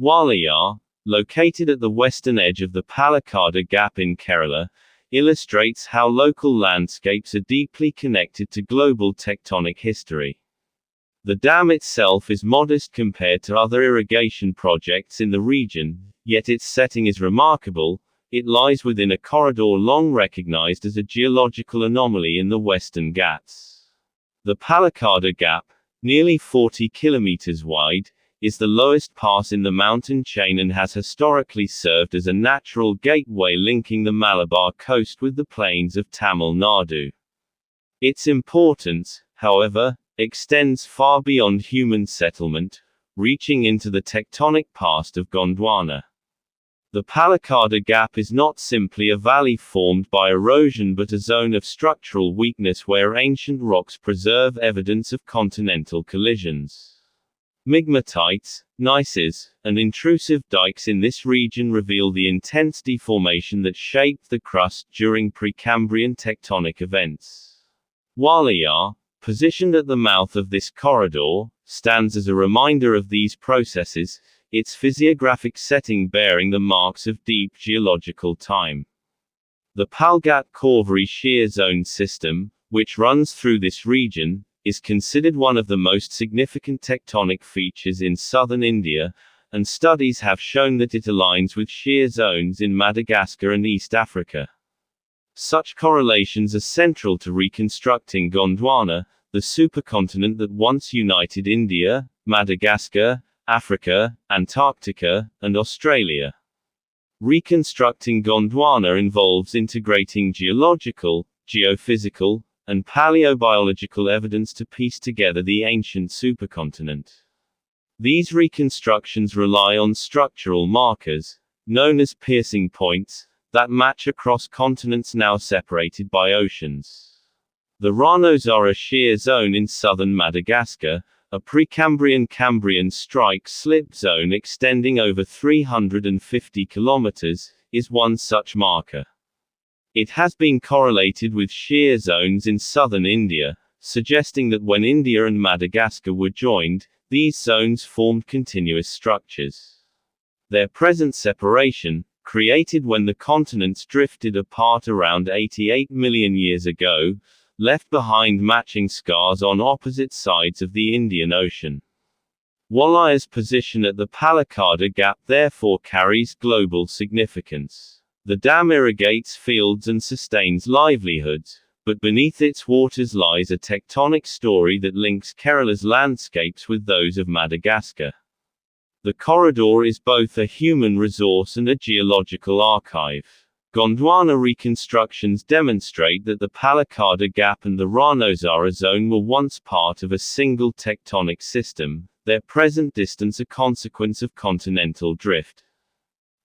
Walayar, located at the western edge of the Palakkad Gap in Kerala, illustrates how local landscapes are deeply connected to global tectonic history. The dam itself is modest compared to other irrigation projects in the region, yet its setting is remarkable. It lies within a corridor long recognized as a geological anomaly in the Western Ghats. The Palakkad Gap, nearly 40 kilometers wide, is the lowest pass in the mountain chain and has historically served as a natural gateway linking the Malabar coast with the plains of Tamil Nadu. Its importance, however, extends far beyond human settlement, reaching into the tectonic past of Gondwana. The Palakkad Gap is not simply a valley formed by erosion but a zone of structural weakness where ancient rocks preserve evidence of continental collisions. Migmatites, gneisses, and intrusive dikes in this region reveal the intense deformation that shaped the crust during Precambrian tectonic events. Walayar, positioned at the mouth of this corridor, stands as a reminder of these processes, its physiographic setting bearing the marks of deep geological time. The Palakkad Gap shear zone system, which runs through this region, is considered one of the most significant tectonic features in southern India, and studies have shown that it aligns with shear zones in Madagascar and East Africa. Such correlations are central to reconstructing Gondwana, the supercontinent that once united India, Madagascar, Africa, Antarctica, and Australia. Reconstructing Gondwana involves integrating geological, geophysical, and paleobiological evidence to piece together the ancient supercontinent. These reconstructions rely on structural markers, known as piercing points, that match across continents now separated by oceans. The Rano shear zone in southern Madagascar, a Precambrian-Cambrian strike-slip zone extending over 350 kilometers, is one such marker. It has been correlated with shear zones in southern India, suggesting that when India and Madagascar were joined, these zones formed continuous structures. Their present separation, created when the continents drifted apart around 88 million years ago, left behind matching scars on opposite sides of the Indian Ocean. Walayar's position at the Palakkad Gap therefore carries global significance. The dam irrigates fields and sustains livelihoods, but beneath its waters lies a tectonic story that links Kerala's landscapes with those of Madagascar. The corridor is both a human resource and a geological archive. Gondwana reconstructions demonstrate that the Palakkad Gap and the Rano zone were once part of a single tectonic system, their present distance a consequence of continental drift.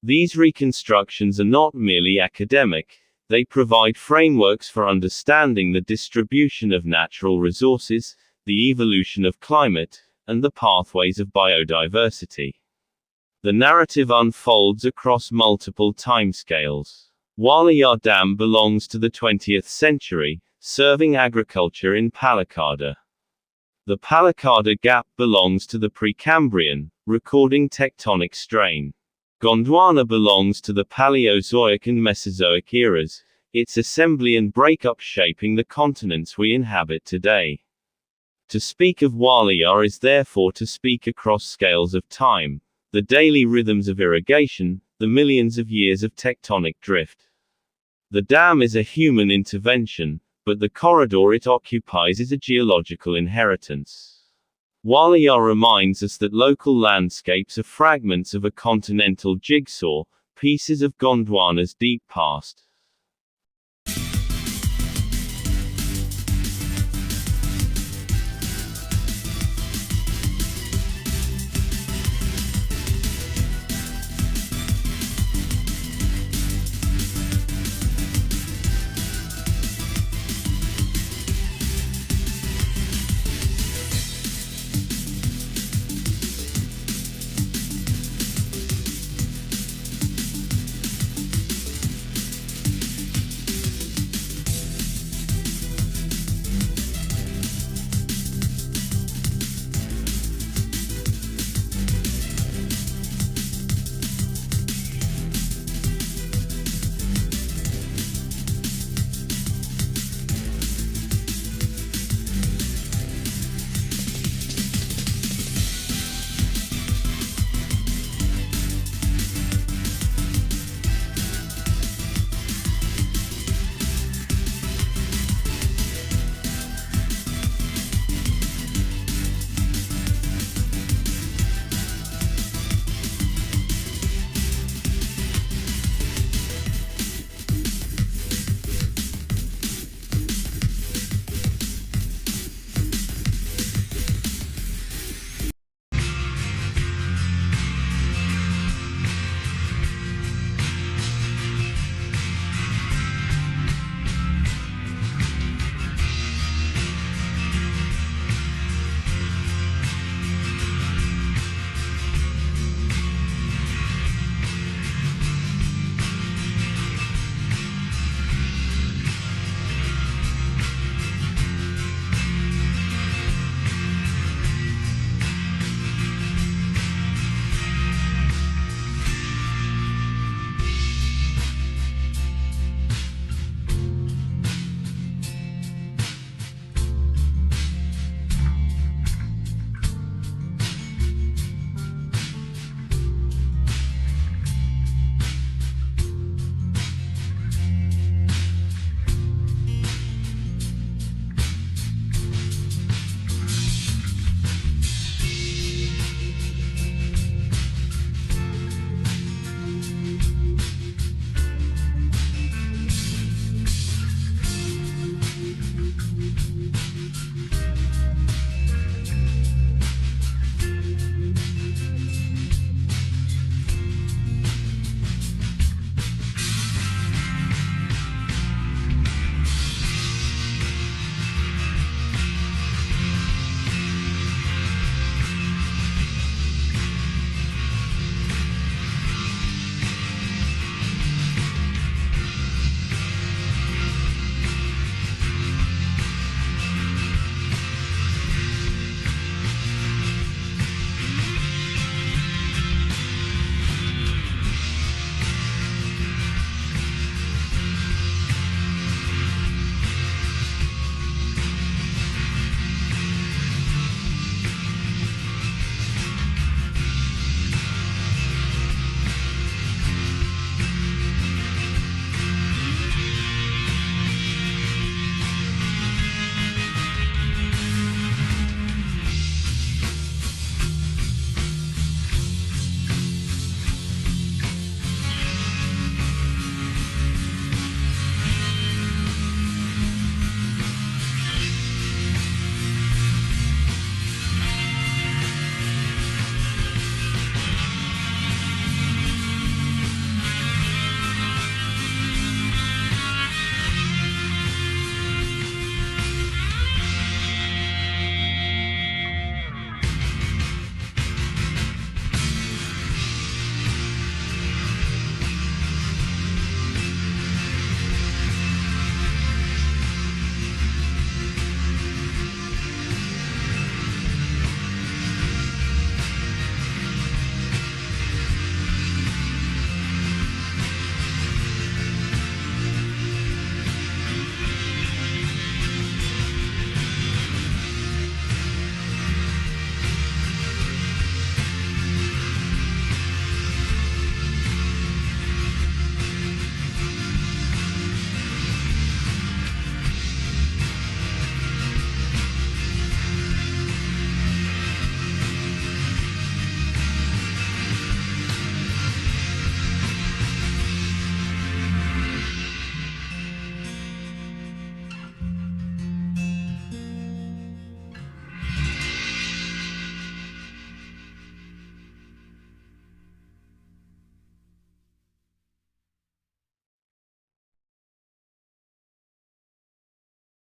These reconstructions are not merely academic, they provide frameworks for understanding the distribution of natural resources, the evolution of climate, and the pathways of biodiversity. The narrative unfolds across multiple timescales. Walayar Dam belongs to the 20th century, serving agriculture in Palakkad. The Palakkad Gap belongs to the Precambrian, recording tectonic strain. Gondwana belongs to the Paleozoic and Mesozoic eras, its assembly and breakup shaping the continents we inhabit today. To speak of Walayar is therefore to speak across scales of time, the daily rhythms of irrigation, the millions of years of tectonic drift. The dam is a human intervention, but the corridor it occupies is a geological inheritance. Walayar reminds us that local landscapes are fragments of a continental jigsaw, pieces of Gondwana's deep past.